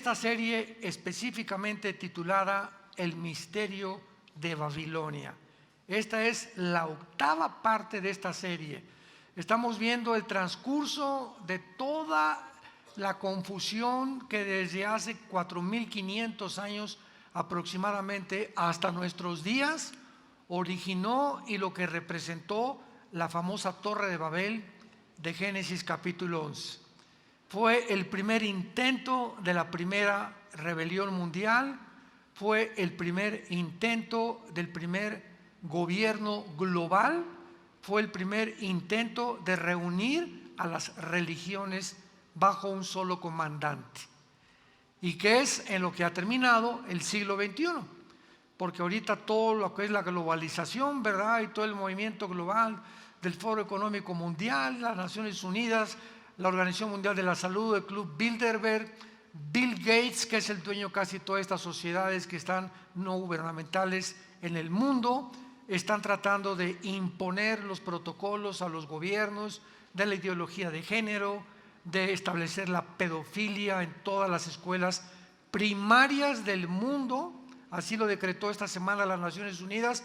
esta serie específicamente titulada El misterio de Babilonia. Esta es la octava parte de esta serie. Estamos viendo el transcurso de toda la confusión que desde hace 4500 años aproximadamente hasta nuestros días originó y lo que representó la famosa Torre de Babel de Génesis capítulo 11. Fue el primer intento de la primera rebelión mundial, fue el primer intento del primer gobierno global, fue el primer intento de reunir a las religiones bajo un solo comandante, y que es en lo que ha terminado el siglo XXI, porque ahorita todo lo que es la globalización, ¿verdad? Y todo el movimiento global del Foro Económico Mundial, las Naciones Unidas, la Organización Mundial de la Salud, el Club Bilderberg, Bill Gates, que es el dueño casi de todas estas sociedades que están no gubernamentales en el mundo, están tratando de imponer los protocolos a los gobiernos de la ideología de género, de establecer la pedofilia en todas las escuelas primarias del mundo. Así lo decretó esta semana las Naciones Unidas,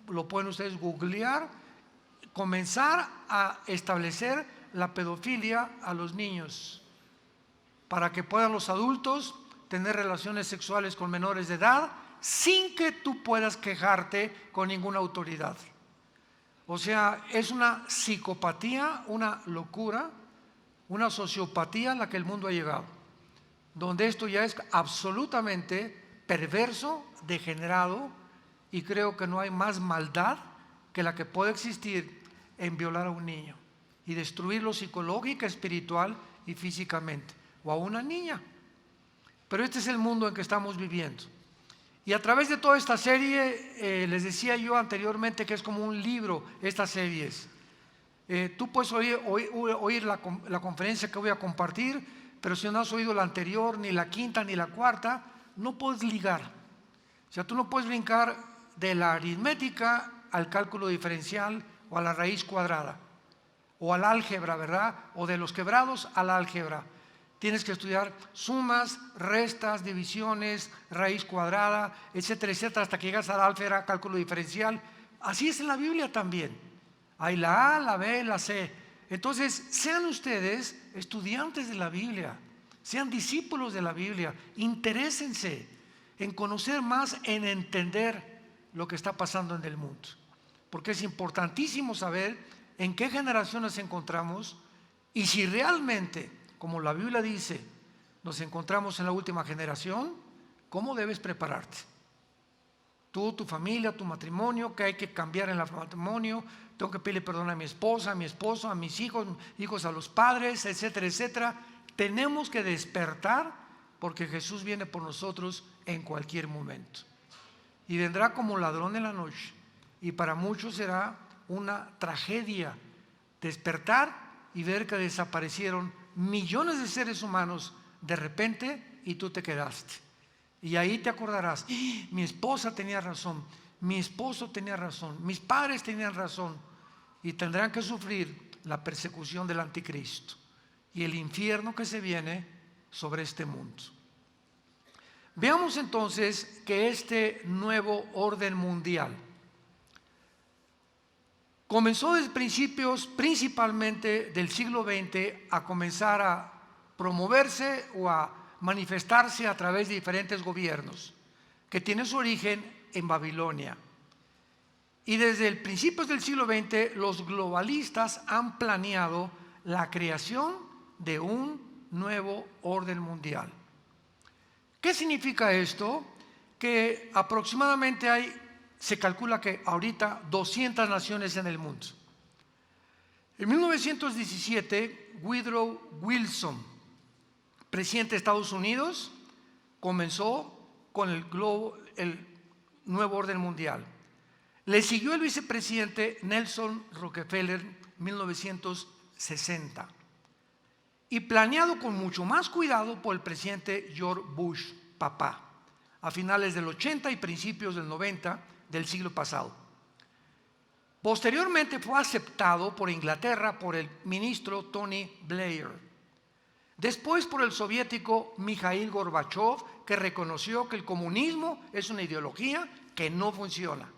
lo pueden ustedes googlear, comenzar a establecer la pedofilia a los niños para que puedan los adultos tener relaciones sexuales con menores de edad sin que tú puedas quejarte con ninguna autoridad. O sea, es una psicopatía, una locura, una sociopatía a la que el mundo ha llegado, donde esto ya es absolutamente perverso, degenerado, y creo que no hay más maldad que la que puede existir en violar a un niño y destruirlo psicológica, espiritual y físicamente, o a una niña. Pero este es el mundo en que estamos viviendo. Y a través de toda esta serie, les decía yo anteriormente que es como un libro, estas series. Tú puedes oír la conferencia que voy a compartir, pero si no has oído la anterior, ni la quinta, ni la cuarta, no puedes ligar. O sea, tú no puedes brincar de la aritmética al cálculo diferencial o a la raíz cuadrada, o al álgebra, ¿verdad? O de los quebrados al álgebra. Tienes que estudiar sumas, restas, divisiones, raíz cuadrada, etcétera, etcétera, hasta que llegas al álgebra, cálculo diferencial. Así es en la Biblia también. Hay la A, la B, la C. Entonces, sean ustedes estudiantes de la Biblia, sean discípulos de la Biblia, interésense en conocer más, en entender lo que está pasando en el mundo. Porque es importantísimo saber en qué generación nos encontramos y si realmente, como la Biblia dice, nos encontramos en la última generación, ¿cómo debes prepararte? Tú, tu familia, tu matrimonio, ¿qué hay que cambiar en el matrimonio? Tengo que pedirle perdón a mi esposa, a mi esposo, a mis hijos, hijos a los padres, etcétera, etcétera. Tenemos que despertar porque Jesús viene por nosotros en cualquier momento. Y vendrá como ladrón en la noche. Y para muchos será una tragedia despertar y ver que desaparecieron millones de seres humanos de repente y tú te quedaste. Y ahí te acordarás, mi esposa tenía razón, mi esposo tenía razón, mis padres tenían razón, y tendrán que sufrir la persecución del anticristo y el infierno que se viene sobre este mundo. Veamos entonces que este nuevo orden mundial comenzó desde principios, principalmente del siglo XX, a comenzar a promoverse o a manifestarse a través de diferentes gobiernos, que tienen su origen en Babilonia. Y desde el principios del siglo XX, los globalistas han planeado la creación de un nuevo orden mundial. ¿Qué significa esto? Que aproximadamente se calcula que ahorita 200 naciones en el mundo. En 1917, Woodrow Wilson, presidente de Estados Unidos, comenzó con el nuevo orden mundial. Le siguió el vicepresidente Nelson Rockefeller en 1960 y planeado con mucho más cuidado por el presidente George Bush, papá, a finales del 80 y principios del 90 del siglo pasado. Posteriormente fue aceptado por Inglaterra por el ministro Tony Blair. Después por el soviético Mikhail Gorbachev, que reconoció que el comunismo es una ideología que no funciona.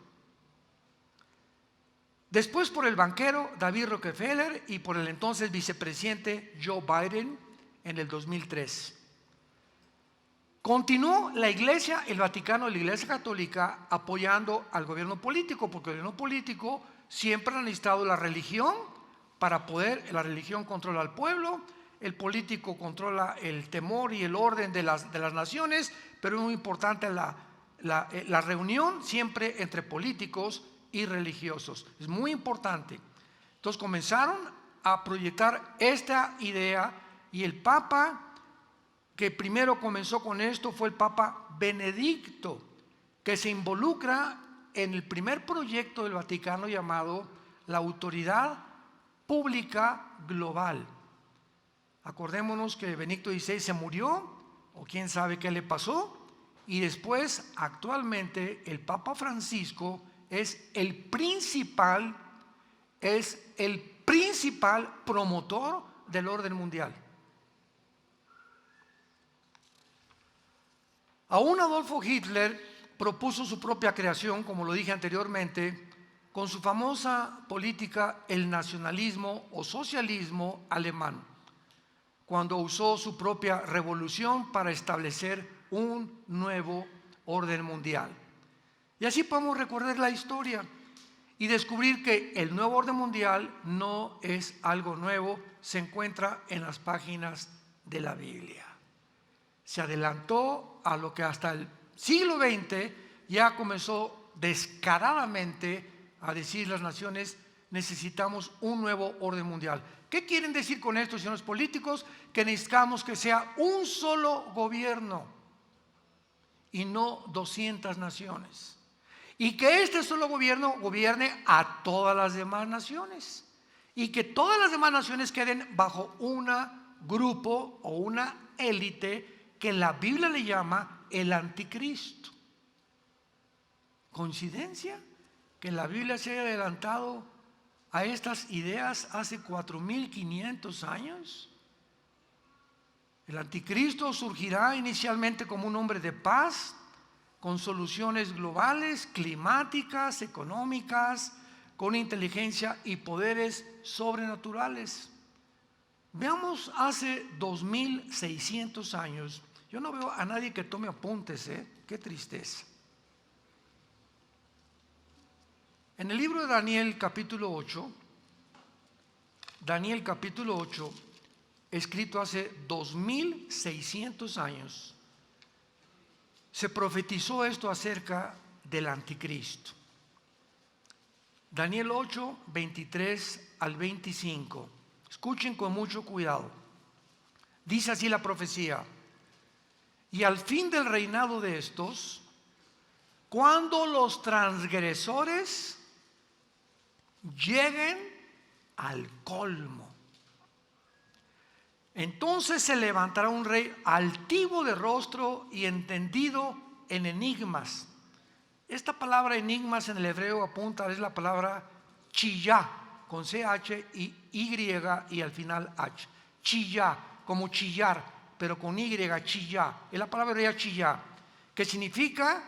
Después por el banquero David Rockefeller y por el entonces vicepresidente Joe Biden en el 2003. Continuó la Iglesia, el Vaticano y la Iglesia Católica apoyando al gobierno político, porque el gobierno político siempre ha necesitado la religión para poder, la religión controla al pueblo, el político controla el temor y el orden de las naciones, pero es muy importante la reunión siempre entre políticos y religiosos. Es muy importante. Entonces comenzaron a proyectar esta idea y el Papa que primero comenzó con esto fue el Papa Benedicto, que se involucra en el primer proyecto del Vaticano llamado la Autoridad Pública Global. Acordémonos que Benedicto XVI se murió, o quién sabe qué le pasó, y después actualmente el Papa Francisco es el principal promotor del orden mundial. Aún Adolfo Hitler propuso su propia creación, como lo dije anteriormente, con su famosa política el nacionalismo o socialismo alemán, cuando usó su propia revolución para establecer un nuevo orden mundial. Y así podemos recorrer la historia y descubrir que el nuevo orden mundial no es algo nuevo, se encuentra en las páginas de la Biblia. Se adelantó a lo que hasta el siglo XX ya comenzó descaradamente a decir las naciones: necesitamos un nuevo orden mundial. ¿Qué quieren decir con esto, señores políticos? Que necesitamos que sea un solo gobierno y no 200 naciones. Y que este solo gobierno gobierne a todas las demás naciones. Y que todas las demás naciones queden bajo un grupo o una élite que la Biblia le llama el anticristo. ¿Coincidencia que la Biblia se haya adelantado a estas ideas hace 4.500 años? El anticristo surgirá inicialmente como un hombre de paz, con soluciones globales, climáticas, económicas, con inteligencia y poderes sobrenaturales. Veamos hace 2.600 años. Yo no veo a nadie que tome apuntes, qué tristeza. En el libro de Daniel capítulo 8, escrito hace 2.600 años, se profetizó esto acerca del anticristo. Daniel 8, 23 al 25. Escuchen con mucho cuidado. Dice así la profecía: y al fin del reinado de estos, cuando los transgresores lleguen al colmo, entonces se levantará un rey altivo de rostro y entendido en enigmas. Esta palabra enigmas en el hebreo apunta, es la palabra chillá, con CH y Y y al final H. Chillá, como chillar, pero con Y, chillá. Es la palabra hebrea chillá, que significa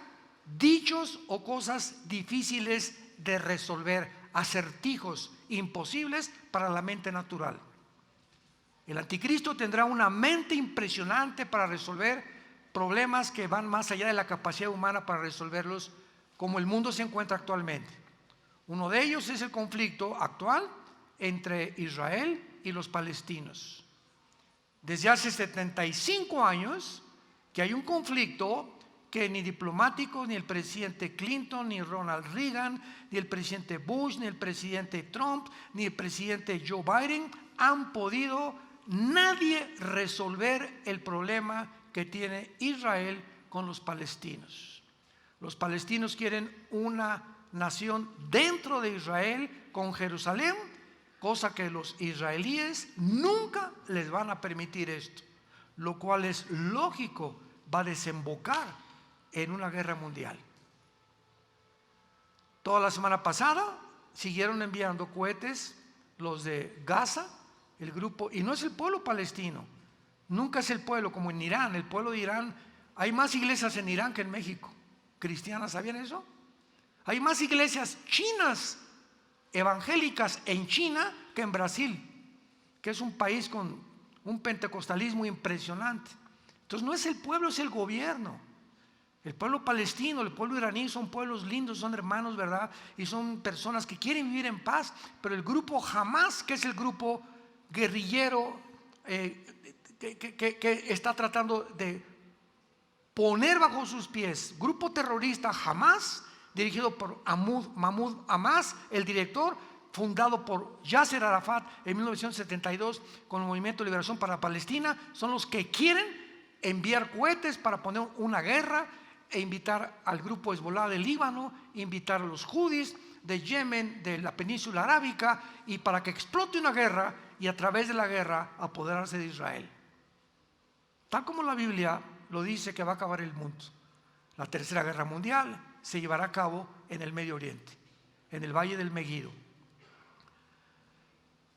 dichos o cosas difíciles de resolver, acertijos imposibles para la mente natural. El anticristo tendrá una mente impresionante para resolver problemas que van más allá de la capacidad humana para resolverlos, como el mundo se encuentra actualmente. Uno de ellos es el conflicto actual entre Israel y los palestinos. Desde hace 75 años que hay un conflicto que ni diplomáticos, ni el presidente Clinton, ni Ronald Reagan, ni el presidente Bush, ni el presidente Trump, ni el presidente Joe Biden han podido nadie resolver el problema que tiene Israel con los palestinos. Los palestinos quieren una nación dentro de Israel con Jerusalén, cosa que los israelíes nunca les van a permitir esto, lo cual es lógico, va a desembocar en una guerra mundial. Toda la semana pasada siguieron enviando cohetes los de Gaza, el grupo, y no es el pueblo palestino, Nunca es el pueblo, como en Irán. El pueblo de Irán, hay más iglesias en Irán que en México, cristianas. ¿Sabían eso? Hay más iglesias chinas evangélicas en China que en Brasil, que es un país con un pentecostalismo impresionante. Entonces no es el pueblo, es el gobierno. El pueblo palestino, el pueblo iraní son pueblos lindos, son hermanos, ¿verdad? Y son personas que quieren vivir en paz. Pero el grupo Hamas, que es el grupo guerrillero que está tratando de poner bajo sus pies, grupo terrorista Hamas, dirigido por Mahmoud Abbas, el director, fundado por Yasser Arafat en 1972 con el Movimiento de Liberación para Palestina, son los que quieren enviar cohetes para poner una guerra e invitar al grupo Hezbollah del Líbano, invitar a los houthis de Yemen, de la península arábica, y para que explote una guerra y a través de la guerra apoderarse de Israel. Tal como la Biblia lo dice que va a acabar el mundo. La tercera guerra mundial se llevará a cabo en el Medio Oriente, en el Valle del Megiddo.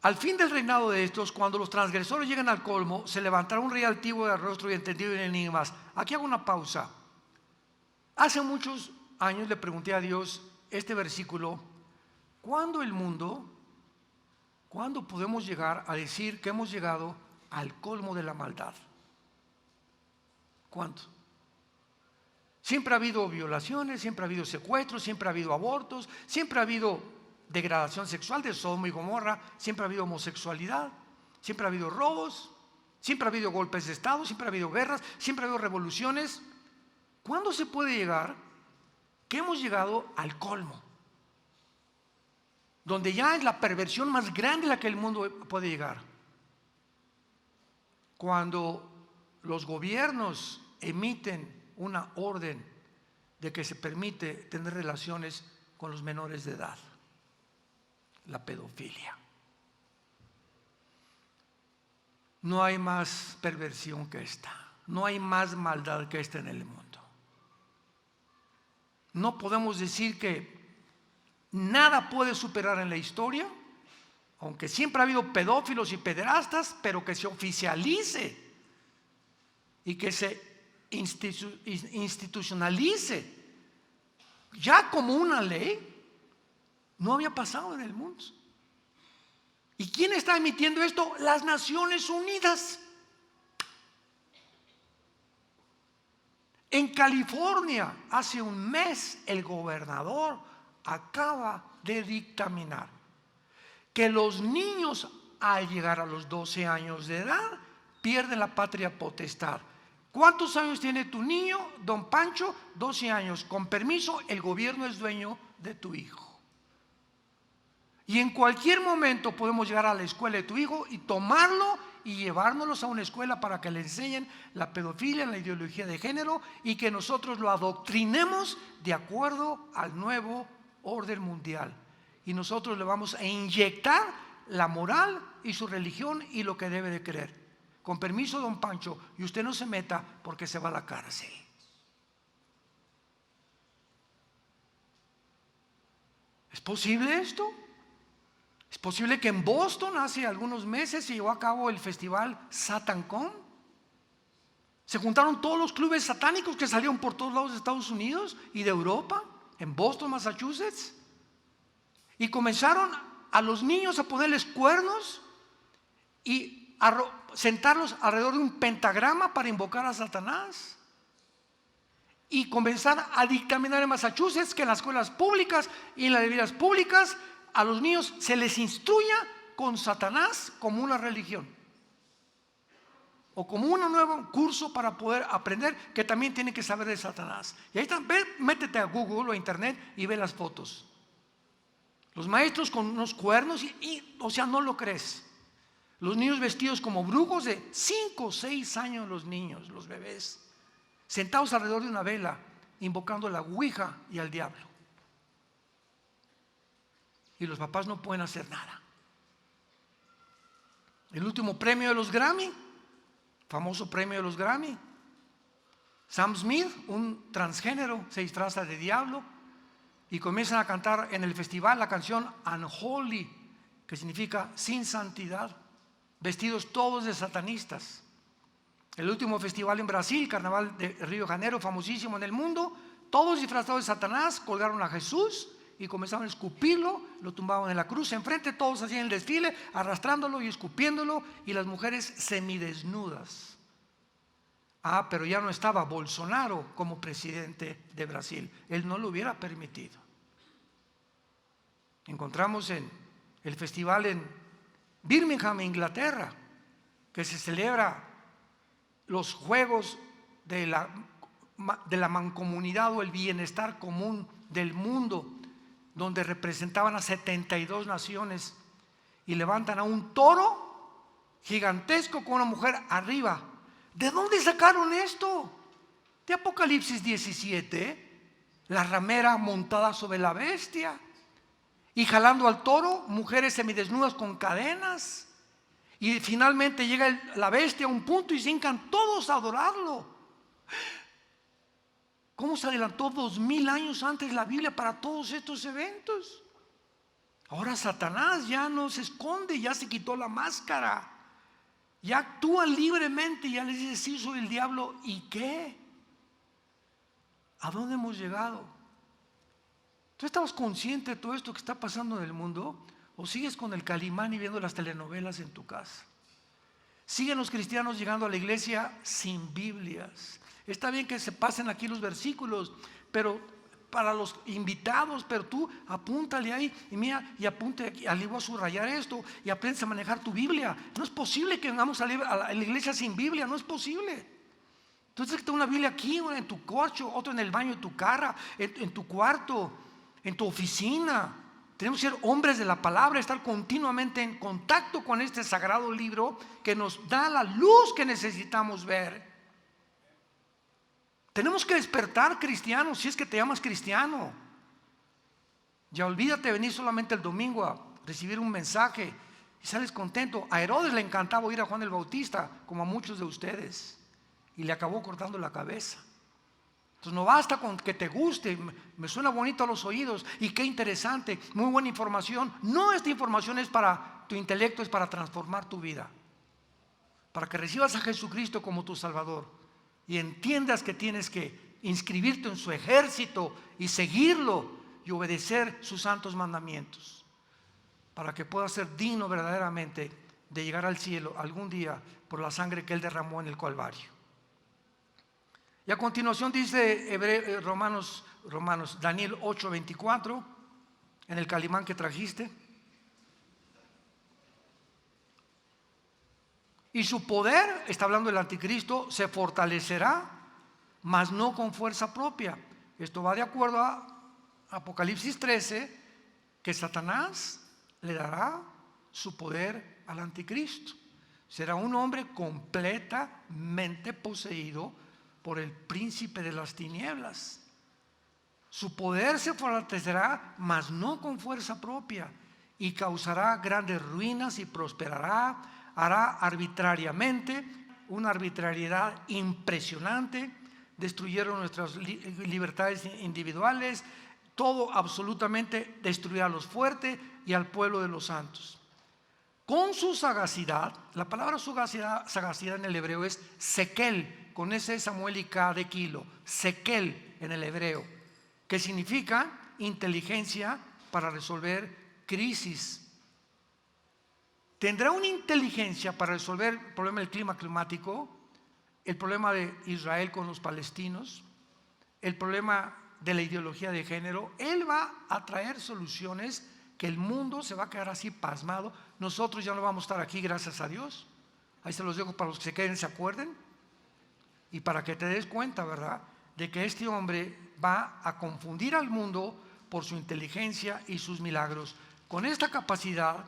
Al fin del reinado de estos, cuando los transgresores lleguen al colmo, se levantará un rey altivo de rostro y entendido en enigmas. Aquí hago una pausa. Hace muchos años le pregunté a Dios este versículo: ¿cuándo podemos llegar a decir que hemos llegado al colmo de la maldad? ¿Cuándo? Siempre ha habido violaciones, siempre ha habido secuestros, siempre ha habido abortos, siempre ha habido degradación sexual de Sodoma y Gomorra, siempre ha habido homosexualidad, siempre ha habido robos, siempre ha habido golpes de estado, siempre ha habido guerras, siempre ha habido revoluciones. ¿Cuándo se puede llegar que hemos llegado al colmo? Donde ya es la perversión más grande a la que el mundo puede llegar. Cuando los gobiernos emiten una orden de que se permite tener relaciones con los menores de edad, la pedofilia. No hay más perversión que esta, no hay más maldad que esta en el mundo. No podemos decir que nada puede superar en la historia, aunque siempre ha habido pedófilos y pederastas, pero que se oficialice y que se institucionalice ya como una ley, no había pasado en el mundo. ¿Y quién está emitiendo esto? Las Naciones Unidas. En California, hace un mes, el gobernador acaba de dictaminar que los niños, al llegar a los 12 años de edad, pierden la patria potestad. ¿Cuántos años tiene tu niño, don Pancho? 12 años. Con permiso, el gobierno es dueño de tu hijo. Y en cualquier momento podemos llegar a la escuela de tu hijo y tomarlo y llevárnoslos a una escuela para que le enseñen la pedofilia, la ideología de género, y que nosotros lo adoctrinemos de acuerdo al nuevo orden mundial. Y nosotros le vamos a inyectar la moral y su religión y lo que debe de creer. Con permiso, don Pancho, y usted no se meta porque se va a la cárcel. ¿Es posible esto? ¿Es posible que en Boston hace algunos meses se llevó a cabo el festival SatanCon? Se juntaron todos los clubes satánicos que salieron por todos lados de Estados Unidos y de Europa, en Boston, Massachusetts, y comenzaron a los niños a ponerles cuernos y a sentarlos alrededor de un pentagrama para invocar a Satanás, y comenzar a dictaminar en Massachusetts que en las escuelas públicas y en las escuelas públicas a los niños se les instruya con Satanás como una religión o como un nuevo curso para poder aprender que también tienen que saber de Satanás. Y ahí está, métete a Google o a internet y ve las fotos. Los maestros con unos cuernos o sea, no lo crees. Los niños vestidos como brujos de 5 o 6 años, los niños, los bebés, sentados alrededor de una vela, invocando a la Ouija y al diablo. Y los papás no pueden hacer nada. El último premio de los Grammy, famoso premio de los Grammy, Sam Smith, un transgénero, se disfraza de diablo y comienzan a cantar en el festival la canción Unholy, que significa sin santidad, vestidos todos de satanistas. El último festival en Brasil, Carnaval de Río de Janeiro, famosísimo en el mundo, todos disfrazados de Satanás, colgaron a Jesús y comenzaron a escupirlo, lo tumbaban en la cruz enfrente, todos hacían el desfile, arrastrándolo y escupiéndolo, y las mujeres semidesnudas. Pero ya no estaba Bolsonaro como presidente de Brasil, él no lo hubiera permitido. Encontramos en el festival en Birmingham, Inglaterra, que se celebra los juegos de la mancomunidad o el bienestar común del mundo, donde representaban a 72 naciones, y levantan a un toro gigantesco con una mujer arriba. ¿De dónde sacaron esto? De Apocalipsis 17, la ramera montada sobre la bestia y jalando al toro, mujeres semidesnudas con cadenas. Y finalmente llega la bestia a un punto y se hincan todos a adorarlo. ¿Cómo se adelantó 2000 años antes la Biblia para todos estos eventos? Ahora Satanás ya no se esconde, ya se quitó la máscara, ya actúa libremente, ya les dice: sí, soy el diablo. ¿Y qué? ¿A dónde hemos llegado? ¿Tú estabas consciente de todo esto que está pasando en el mundo? ¿O sigues con el Calimán y viendo las telenovelas en tu casa? Siguen los cristianos llegando a la iglesia sin Biblias. Está bien que se pasen aquí los versículos, pero para los invitados, pero tú apúntale ahí y mira, y apunte aquí, al voy a subrayar esto, y aprendes a manejar tu Biblia. No es posible que vengamos a la iglesia sin Biblia, no es posible. Entonces tienes que tener una Biblia aquí, una en tu coche, otra en el baño de tu carro, en tu cuarto, en tu oficina. Tenemos que ser hombres de la palabra, estar continuamente en contacto con este sagrado libro que nos da la luz que necesitamos ver. Tenemos que despertar, cristianos, si es que te llamas cristiano. Ya olvídate de venir solamente el domingo a recibir un mensaje y sales contento. A Herodes le encantaba oír a Juan el Bautista, como a muchos de ustedes, y le acabó cortando la cabeza. Entonces no basta con que te guste, me suena bonito a los oídos y qué interesante, muy buena información. No, esta información es para tu intelecto, es para transformar tu vida, para que recibas a Jesucristo como tu Salvador y entiendas que tienes que inscribirte en su ejército y seguirlo y obedecer sus santos mandamientos, para que puedas ser digno verdaderamente de llegar al cielo algún día por la sangre que Él derramó en el Calvario. Y a continuación dice Romanos, Daniel 8:24, en el Calimán que trajiste: y su poder, está hablando del anticristo, se fortalecerá, mas no con fuerza propia. Esto va de acuerdo a Apocalipsis 13, que Satanás le dará su poder al anticristo. Será un hombre completamente poseído por el príncipe de las tinieblas. Su poder se fortalecerá, mas no con fuerza propia, y causará grandes ruinas y prosperará, hará arbitrariamente, una arbitrariedad impresionante. Destruyeron nuestras libertades individuales, todo absolutamente destruirá a los fuertes y al pueblo de los santos. Con su sagacidad, la palabra sagacidad en el hebreo es sekel, con ese Samuel y K de kilo, sekel en el hebreo, que significa inteligencia para resolver crisis. Tendrá una inteligencia para resolver el problema del clima climático, el problema de Israel con los palestinos, el problema de la ideología de género. Él va a traer soluciones que el mundo se va a quedar así pasmado. Nosotros ya no vamos a estar aquí, gracias a Dios. Ahí se los dejo para los que se queden, se acuerden. Y para que te des cuenta, ¿verdad?, de que este hombre va a confundir al mundo por su inteligencia y sus milagros. Con esta capacidad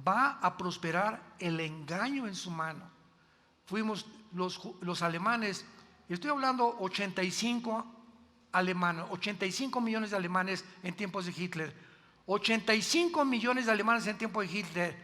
va a prosperar el engaño en su mano. Fuimos los alemanes, y estoy hablando 85 millones de alemanes en tiempos de Hitler. 85 millones de alemanes en tiempos de Hitler,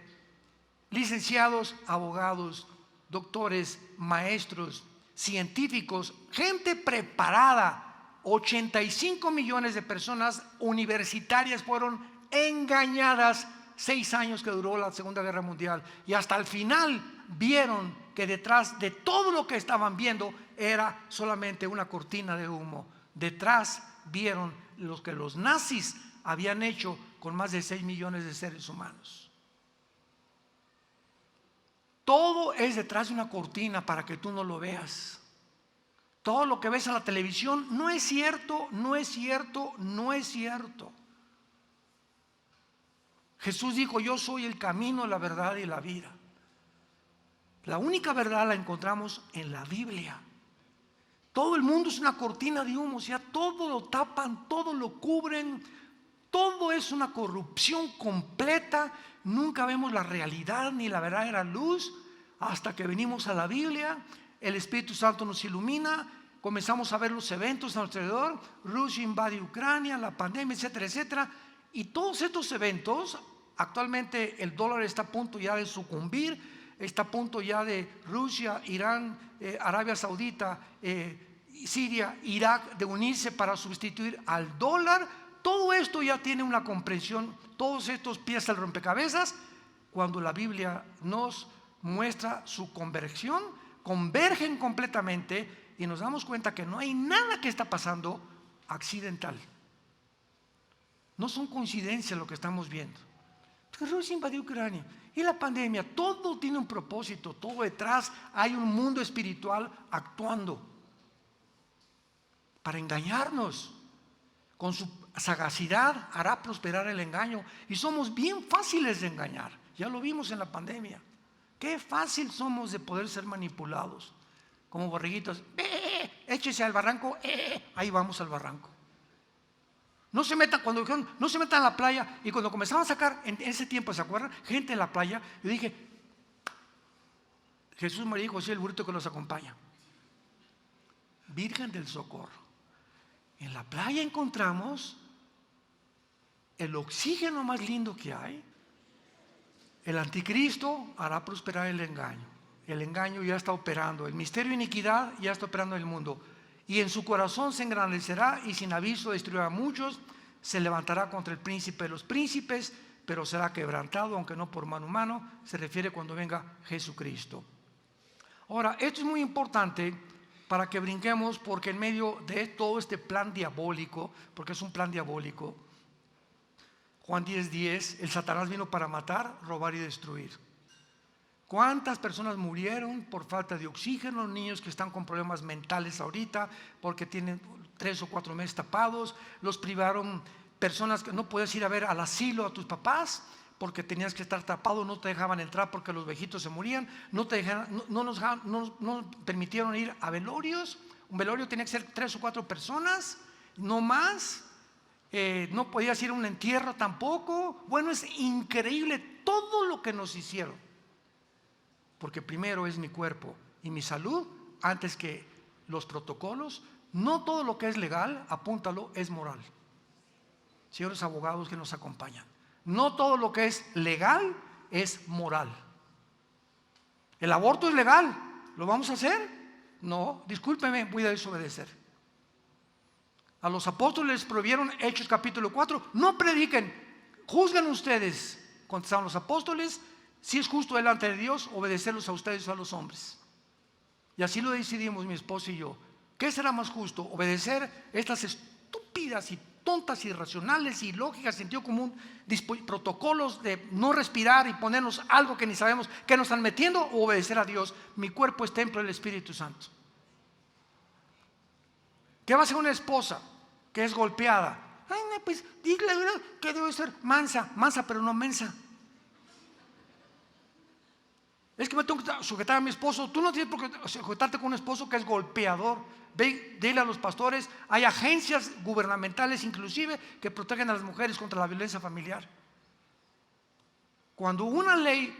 licenciados, abogados, doctores, maestros, científicos, gente preparada. 85 millones de personas universitarias fueron engañadas 6 años que duró la Segunda Guerra Mundial, y hasta el final vieron que detrás de todo lo que estaban viendo era solamente una cortina de humo. Detrás vieron lo que los nazis habían hecho con más de 6 millones de seres humanos. Todo es detrás de una cortina para que tú no lo veas. Todo lo que ves en la televisión no es cierto, no es cierto, no es cierto. Jesús dijo: yo soy el camino, la verdad y la vida. La única verdad la encontramos en la Biblia. Todo el mundo es una cortina de humo, o sea, todo lo tapan, todo lo cubren, todo es una corrupción completa. Nunca vemos la realidad ni la verdadera luz hasta que venimos a la Biblia. El Espíritu Santo nos ilumina, comenzamos a ver los eventos a nuestro alrededor. Rusia invade Ucrania, la pandemia, etcétera, etcétera. Y todos estos eventos, actualmente el dólar está a punto ya de sucumbir, está a punto ya de Rusia, Irán, Arabia Saudita, Siria, Irak, de unirse para sustituir al dólar. Todo esto ya tiene una comprensión, todos estos piezas del rompecabezas, cuando la Biblia nos muestra su conversión, convergen completamente y nos damos cuenta que no hay nada que está pasando accidental. No son coincidencias lo que estamos viendo. Rusia invadió Ucrania y la pandemia, todo tiene un propósito, todo detrás hay un mundo espiritual actuando para engañarnos. Con su sagacidad hará prosperar el engaño y somos bien fáciles de engañar. Ya lo vimos en la pandemia. Qué fácil somos de poder ser manipulados como borreguitos. Échese al barranco, ahí vamos al barranco. No se metan, cuando dijeron no se metan a la playa, y cuando comenzaban a sacar en ese tiempo, ¿se acuerdan? Gente en la playa, yo dije: Jesús, María y José, el burrito que los acompaña. Virgen del Socorro. En la playa encontramos el oxígeno más lindo que hay. El anticristo hará prosperar el engaño. El engaño ya está operando. El misterio de iniquidad ya está operando en el mundo. Y en su corazón se engrandecerá y sin aviso destruirá a muchos. Se levantará contra el príncipe de los príncipes, pero será quebrantado, aunque no por mano humana. Se refiere cuando venga Jesucristo. Ahora, esto es muy importante para que brinquemos, porque en medio de todo este plan diabólico, porque es un plan diabólico, Juan 10:10, el Satanás vino para matar, robar y destruir. ¿Cuántas personas murieron por falta de oxígeno? Niños que están con problemas mentales ahorita porque tienen 3 o 4 meses tapados. Los privaron, personas que no puedes ir a ver al asilo a tus papás porque tenías que estar tapado, no te dejaban entrar porque los viejitos se morían, no nos permitieron ir a velorios. Un velorio tenía que ser 3 o 4 personas, no más. No podías ir a un entierro tampoco. Bueno, es increíble todo lo que nos hicieron, porque primero es mi cuerpo y mi salud antes que los protocolos. No todo lo que es legal, apúntalo, es moral. Señores abogados que nos acompañan, no todo lo que es legal es moral. ¿El aborto es legal? ¿Lo vamos a hacer? No, discúlpeme, voy a desobedecer. A los apóstoles les prohibieron, Hechos capítulo 4, no prediquen, juzguen ustedes. Contestaron los apóstoles: si es justo delante de Dios obedecerlos a ustedes o a los hombres. Y así lo decidimos mi esposo y yo. ¿Qué será más justo? ¿Obedecer estas estúpidas y tontas, irracionales, ilógicas, sentido común, protocolos de no respirar y ponernos algo que ni sabemos que nos están metiendo, o obedecer a Dios? Mi cuerpo es templo del Espíritu Santo. ¿Qué va a hacer una esposa que es golpeada? Ay, no, pues dile que debe ser mansa pero no mensa. Es que me tengo que sujetar a mi esposo. Tú no tienes por qué sujetarte con un esposo que es golpeador. Ve, dile a los pastores, hay agencias gubernamentales inclusive que protegen a las mujeres contra la violencia familiar. Cuando una ley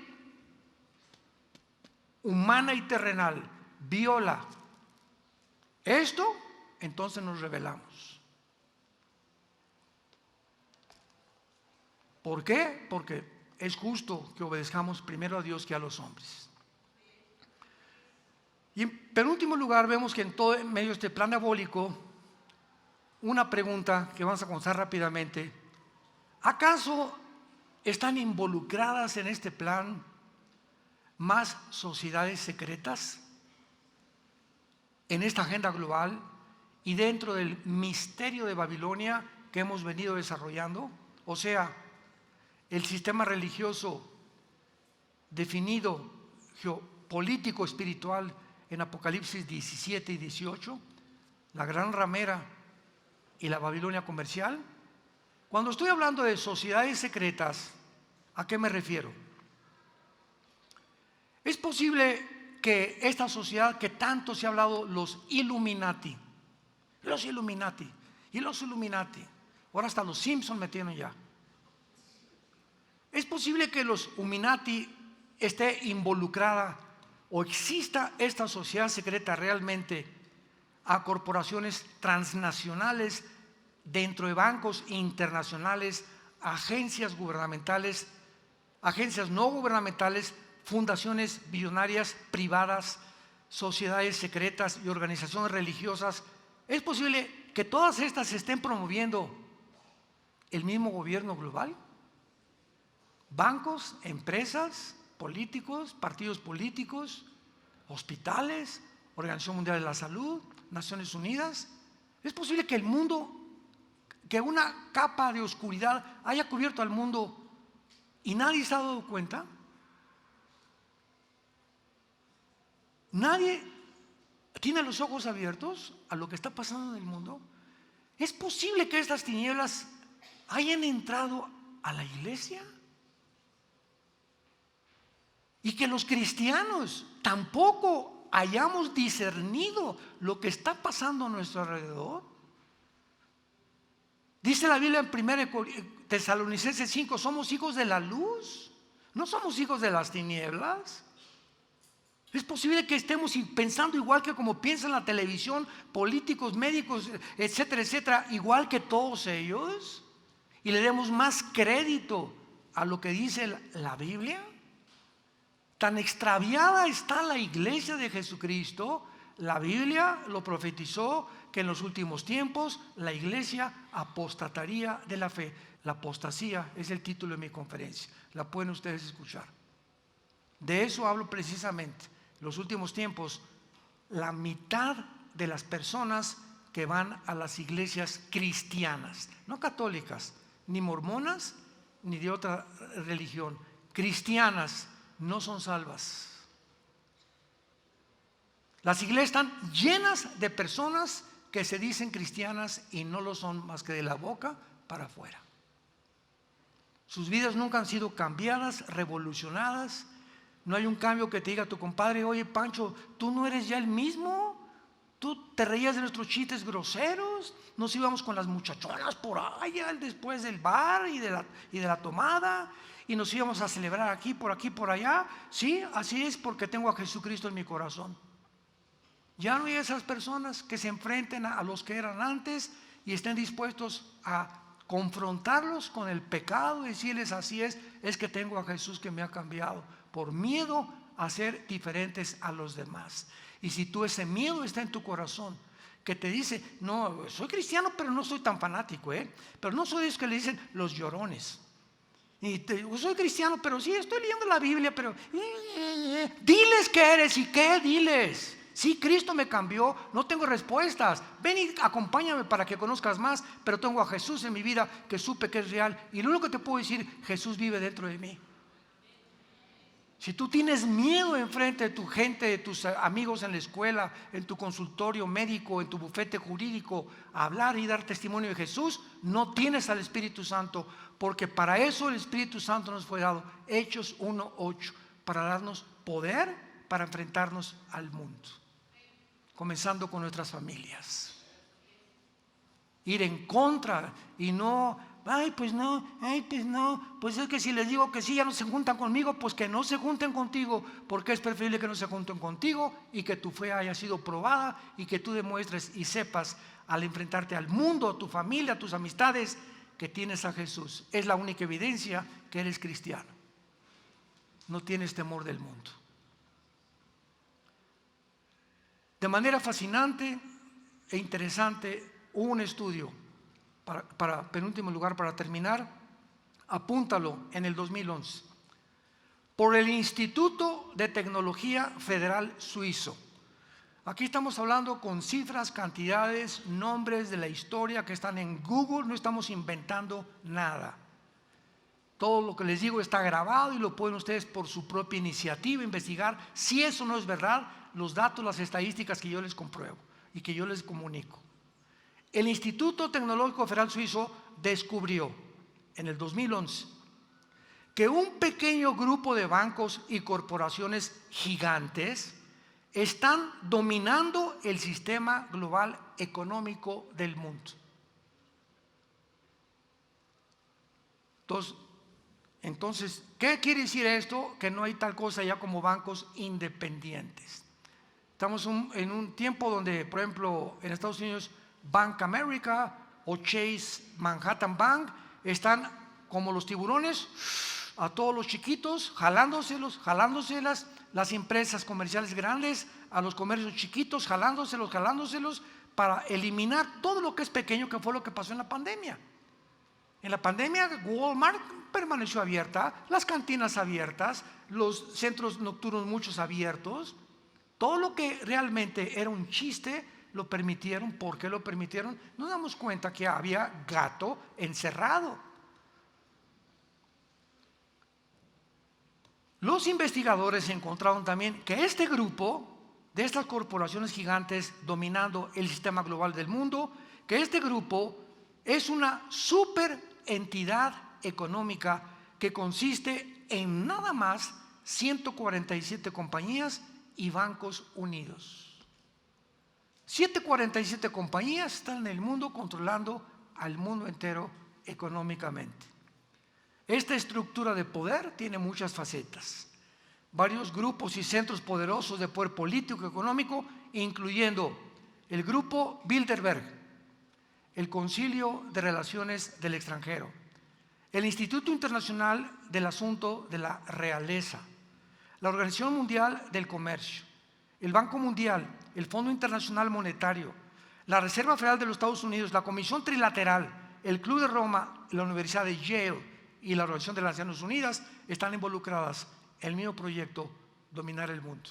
humana y terrenal viola esto, entonces nos rebelamos. ¿Por qué? Porque es justo que obedezcamos primero a Dios que a los hombres. Y en penúltimo lugar, vemos que en todo en medio de este plan diabólico, una pregunta que vamos a contestar rápidamente: ¿acaso están involucradas en este plan más sociedades secretas en esta agenda global y dentro del misterio de Babilonia que hemos venido desarrollando. O sea, el sistema religioso definido geopolítico espiritual en Apocalipsis 17 y 18, la gran ramera y la Babilonia comercial. Cuando estoy hablando de sociedades secretas, ¿a qué me refiero? Es posible que esta sociedad que tanto se ha hablado, los Illuminati, ahora hasta los Simpson metieron ya. Es posible que los Illuminati esté involucrada o exista esta sociedad secreta realmente a corporaciones transnacionales dentro de bancos internacionales, agencias gubernamentales, agencias no gubernamentales, fundaciones billonarias privadas, sociedades secretas y organizaciones religiosas. Es posible que todas estas estén promoviendo el mismo gobierno global. Bancos, empresas, políticos, partidos políticos, hospitales, Organización Mundial de la Salud, Naciones Unidas. Es posible que el mundo, que una capa de oscuridad haya cubierto al mundo y nadie se ha dado cuenta. Nadie tiene los ojos abiertos a lo que está pasando en el mundo. ¿Es posible que estas tinieblas hayan entrado a la iglesia? Y que los cristianos tampoco hayamos discernido lo que está pasando a nuestro alrededor. Dice la Biblia en 1 Tesalonicenses 5, somos hijos de la luz, no somos hijos de las tinieblas. Es posible que estemos pensando igual que como piensan la televisión, políticos, médicos, etcétera, etcétera, igual que todos ellos, y le demos más crédito a lo que dice la Biblia. Tan extraviada está la iglesia de Jesucristo. La Biblia lo profetizó que en los últimos tiempos la iglesia apostataría de la fe. La apostasía es el título de mi conferencia, la pueden ustedes escuchar. De eso hablo precisamente. En los últimos tiempos, la mitad de las personas que van a las iglesias cristianas, no católicas, ni mormonas, ni de otra religión, cristianas, no son salvas. Las iglesias están llenas de personas que se dicen cristianas y no lo son más que de la boca para afuera. Sus vidas nunca han sido cambiadas, revolucionadas. No hay un cambio que te diga tu compadre: oye Pancho, tú no eres ya el mismo. Tú te reías de nuestros chistes groseros, nos íbamos con las muchachonas por allá después del bar y de la tomada, y nos íbamos a celebrar aquí, por allá. Sí, así es, porque tengo a Jesucristo en mi corazón. Ya no hay esas personas que se enfrenten a los que eran antes y estén dispuestos a confrontarlos con el pecado y decirles: así es que tengo a Jesús que me ha cambiado, por miedo a ser diferentes a los demás. Y si tú, ese miedo está en tu corazón, que te dice: no, soy cristiano pero no soy tan fanático, pero no soy de esos que le dicen los llorones. Soy cristiano pero sí estoy leyendo la Biblia, pero diles qué eres y qué, diles. Sí, Cristo me cambió, no tengo respuestas. Ven y acompáñame para que conozcas más, pero tengo a Jesús en mi vida que supe que es real. Y lo único que te puedo decir: Jesús vive dentro de mí. Si tú tienes miedo enfrente de tu gente, de tus amigos en la escuela, en tu consultorio médico, en tu bufete jurídico, a hablar y dar testimonio de Jesús, no tienes al Espíritu Santo, porque para eso el Espíritu Santo nos fue dado. Hechos 1:8, para darnos poder para enfrentarnos al mundo, comenzando con nuestras familias. Ir en contra y no: pues es que si les digo que sí ya no se juntan conmigo. Pues que no se junten contigo, porque es preferible que no se junten contigo y que tu fe haya sido probada y que tú demuestres y sepas al enfrentarte al mundo, a tu familia, a tus amistades, que tienes a Jesús. Es la única evidencia que eres cristiano. No tienes temor del mundo. De manera fascinante e interesante, hubo un estudio, para penúltimo lugar, para terminar, apúntalo, en el 2011. por el Instituto de Tecnología Federal Suizo. Aquí estamos hablando con cifras, cantidades, nombres de la historia que están en Google, no estamos inventando nada. Todo lo que les digo está grabado y lo pueden ustedes por su propia iniciativa investigar. Si eso no es verdad, los datos, las estadísticas que yo les compruebo y que yo les comunico. El Instituto Tecnológico Federal Suizo descubrió en el 2011 que un pequeño grupo de bancos y corporaciones gigantes están dominando el sistema global económico del mundo. Entonces, ¿qué quiere decir esto? Que no hay tal cosa ya como bancos independientes. Estamos en un tiempo donde, por ejemplo, en Estados Unidos, Bank America o Chase Manhattan Bank están como los tiburones, a todos los chiquitos, jalándoselos, las empresas comerciales grandes, a los comercios chiquitos, jalándoselos, para eliminar todo lo que es pequeño, que fue lo que pasó en la pandemia. En la pandemia, Walmart permaneció abierta, las cantinas abiertas, los centros nocturnos muchos abiertos. Todo lo que realmente era un chiste lo permitieron. ¿Por qué lo permitieron? Nos damos cuenta que había gato encerrado. Los investigadores encontraron también que este grupo de estas corporaciones gigantes dominando el sistema global del mundo, que este grupo es una super entidad económica que consiste en nada más 147 compañías y bancos unidos. 147 compañías están en el mundo controlando al mundo entero económicamente. Esta estructura de poder tiene muchas facetas, varios grupos y centros poderosos de poder político y económico, incluyendo el grupo Bilderberg, el Concilio de Relaciones del Extranjero, el Instituto Internacional del Asunto de la Realeza, la Organización Mundial del Comercio, el Banco Mundial, el Fondo Internacional Monetario, la Reserva Federal de los Estados Unidos, la Comisión Trilateral, el Club de Roma, la Universidad de Yale y la Organización de las Naciones Unidas están involucradas en el mismo proyecto: dominar el mundo.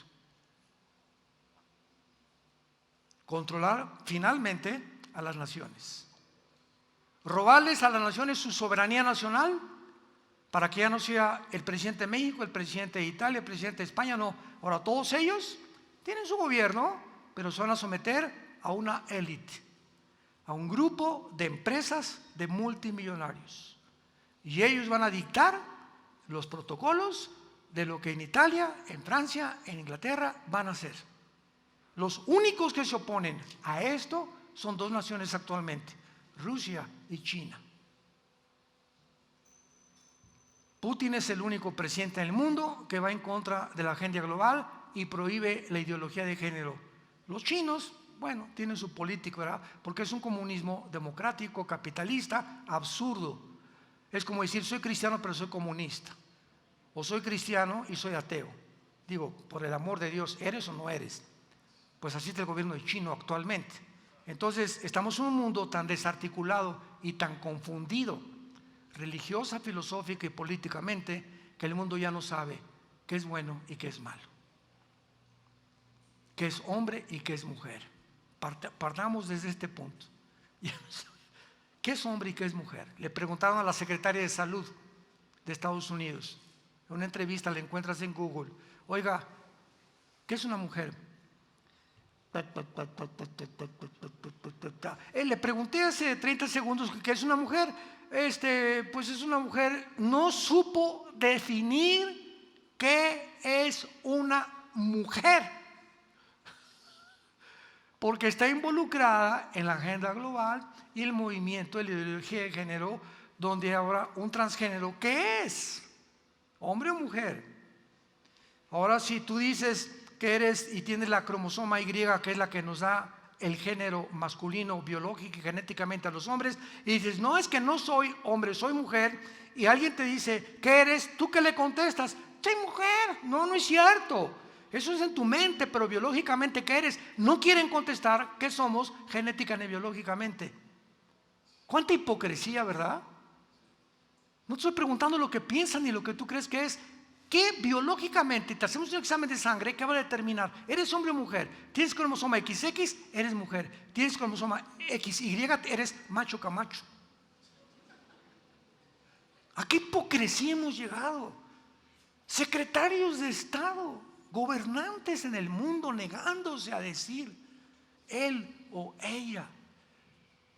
Controlar finalmente a las naciones. Robarles a las naciones su soberanía nacional para que ya no sea el presidente de México, el presidente de Italia, el presidente de España, no. Ahora todos ellos tienen su gobierno, pero se van a someter a una élite, a un grupo de empresas de multimillonarios. Y ellos van a dictar los protocolos de lo que en Italia, en Francia, en Inglaterra van a hacer. Los únicos que se oponen a esto son dos naciones actualmente: Rusia y China. Putin es el único presidente en el mundo que va en contra de la agenda global y prohíbe la ideología de género. Los chinos, bueno, tienen su política, ¿verdad? Porque es un comunismo democrático, capitalista, absurdo. Es como decir: soy cristiano pero soy comunista, o soy cristiano y soy ateo. Digo, por el amor de Dios, ¿eres o no eres? Pues así está el gobierno chino actualmente. Entonces estamos en un mundo tan desarticulado y tan confundido, religiosa, filosófica y políticamente, que el mundo ya no sabe qué es bueno y qué es malo, qué es hombre y qué es mujer. Partamos desde este punto. ¿Qué es hombre y qué es mujer? Le preguntaron a la secretaria de Salud de Estados Unidos, en una entrevista, la encuentras en Google: oiga, ¿qué es una mujer? Le pregunté hace 30 segundos qué es una mujer. Pues es una mujer. No supo definir qué es una mujer, porque está involucrada en la agenda global y el movimiento de la ideología de género, donde ahora un transgénero, ¿qué es? ¿Hombre o mujer? Ahora, si tú dices que eres y tienes la cromosoma Y, que es la que nos da el género masculino biológico y genéticamente a los hombres, y dices: no, es que no soy hombre, soy mujer, y alguien te dice: ¿qué eres? ¿Tú qué le contestas? Soy mujer. No, no es cierto. Eso es en tu mente, pero biológicamente, ¿qué eres? No quieren contestar qué somos genética ni biológicamente. ¿Cuánta hipocresía, verdad? No te estoy preguntando lo que piensan ni lo que tú crees que es. ¿Qué biológicamente te hacemos un examen de sangre que va a determinar? ¿Eres hombre o mujer? ¿Tienes cromosoma XX? Eres mujer. ¿Tienes cromosoma XY? Eres macho camacho. ¿A qué hipocresía hemos llegado? Secretarios de Estado, gobernantes en el mundo negándose a decir él o ella.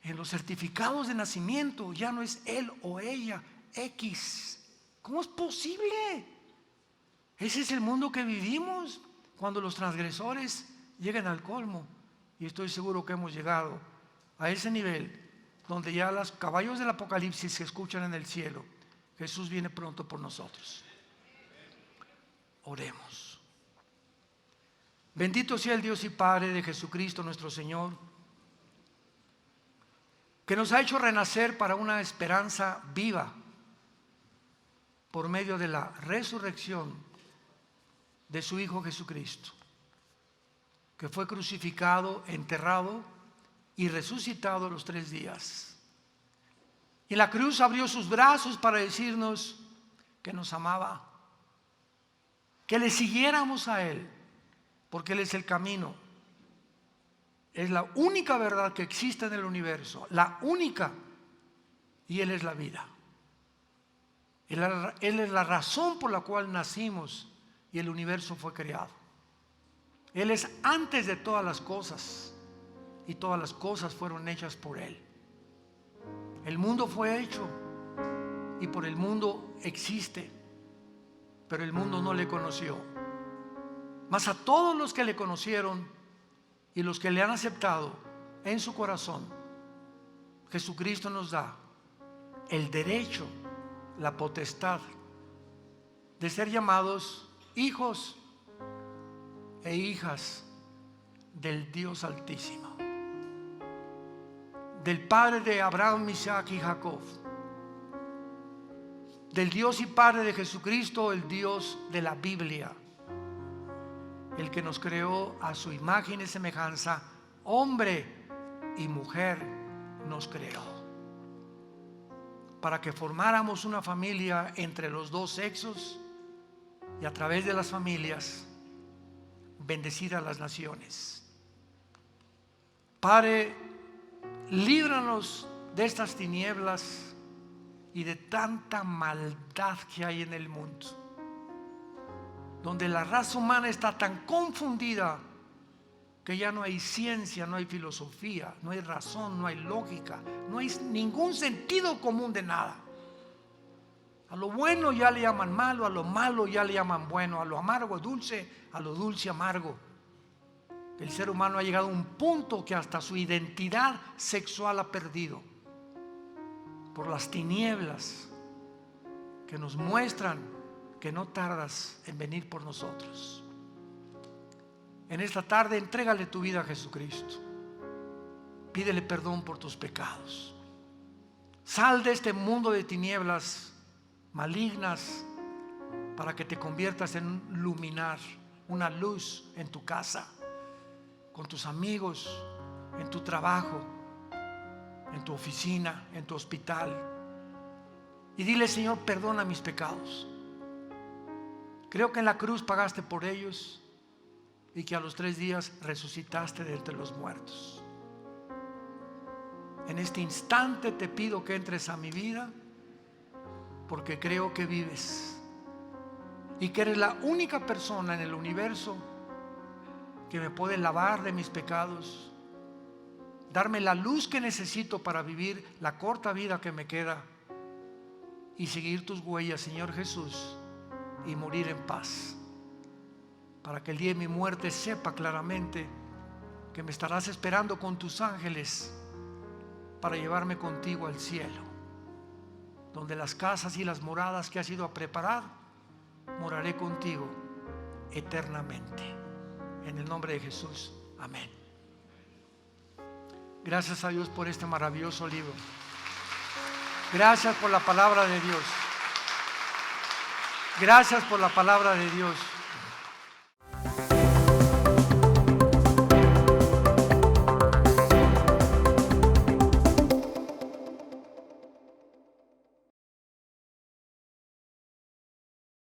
En los certificados de nacimiento ya no es él o ella, X. ¿Cómo es posible? Ese es el mundo que vivimos cuando los transgresores llegan al colmo. Y estoy seguro que hemos llegado a ese nivel donde ya los caballos del Apocalipsis se escuchan en el cielo. Jesús viene pronto por nosotros. Oremos. Bendito sea el Dios y Padre de Jesucristo nuestro Señor, que nos ha hecho renacer para una esperanza viva por medio de la resurrección de su Hijo Jesucristo, que fue crucificado, enterrado y resucitado a los 3 días. Y la cruz abrió sus brazos para decirnos que nos amaba, que le siguiéramos a Él, porque Él es el camino. Es la única verdad que existe en el universo, la única, y Él es la vida. Él es la razón por la cual nacimos y el universo fue creado. Él es antes de todas las cosas y todas las cosas fueron hechas por Él. El mundo fue hecho y por el mundo existe, pero el mundo no le conoció. Mas a todos los que le conocieron y los que le han aceptado en su corazón, Jesucristo nos da el derecho, la potestad de ser llamados hijos e hijas del Dios Altísimo, del Padre de Abraham, Isaac y Jacob, del Dios y Padre de Jesucristo, el Dios de la Biblia, el que nos creó a su imagen y semejanza, hombre y mujer nos creó, para que formáramos una familia entre los dos sexos y a través de las familias bendecir a las naciones. Padre, líbranos de estas tinieblas y de tanta maldad que hay en el mundo, donde la raza humana está tan confundida que ya no hay ciencia, no hay filosofía, no hay razón, no hay lógica, no hay ningún sentido común de nada. A lo bueno ya le llaman malo, a lo malo ya le llaman bueno, a lo amargo dulce, a lo dulce amargo. El ser humano ha llegado a un punto que hasta su identidad sexual ha perdido por las tinieblas que nos muestran que no tardas en venir por nosotros. En esta tarde entrégale tu vida a Jesucristo. Pídele perdón por tus pecados. Sal de este mundo de tinieblas malignas para que te conviertas en un luminar, una luz en tu casa, con tus amigos, en tu trabajo, en tu oficina, en tu hospital. Y dile: Señor, perdona mis pecados. Creo que en la cruz pagaste por ellos y que a los 3 días resucitaste de entre los muertos. En este instante te pido que entres a mi vida, porque creo que vives y que eres la única persona en el universo que me puede lavar de mis pecados, darme la luz que necesito para vivir la corta vida que me queda y seguir tus huellas, Señor Jesús, y morir en paz, para que el día de mi muerte sepa claramente que me estarás esperando con tus ángeles para llevarme contigo al cielo, donde las casas y las moradas que has ido a preparar, moraré contigo eternamente. En el nombre de Jesús, amén. Gracias a Dios por este maravilloso libro. Gracias por la palabra de Dios. Gracias por la palabra de Dios.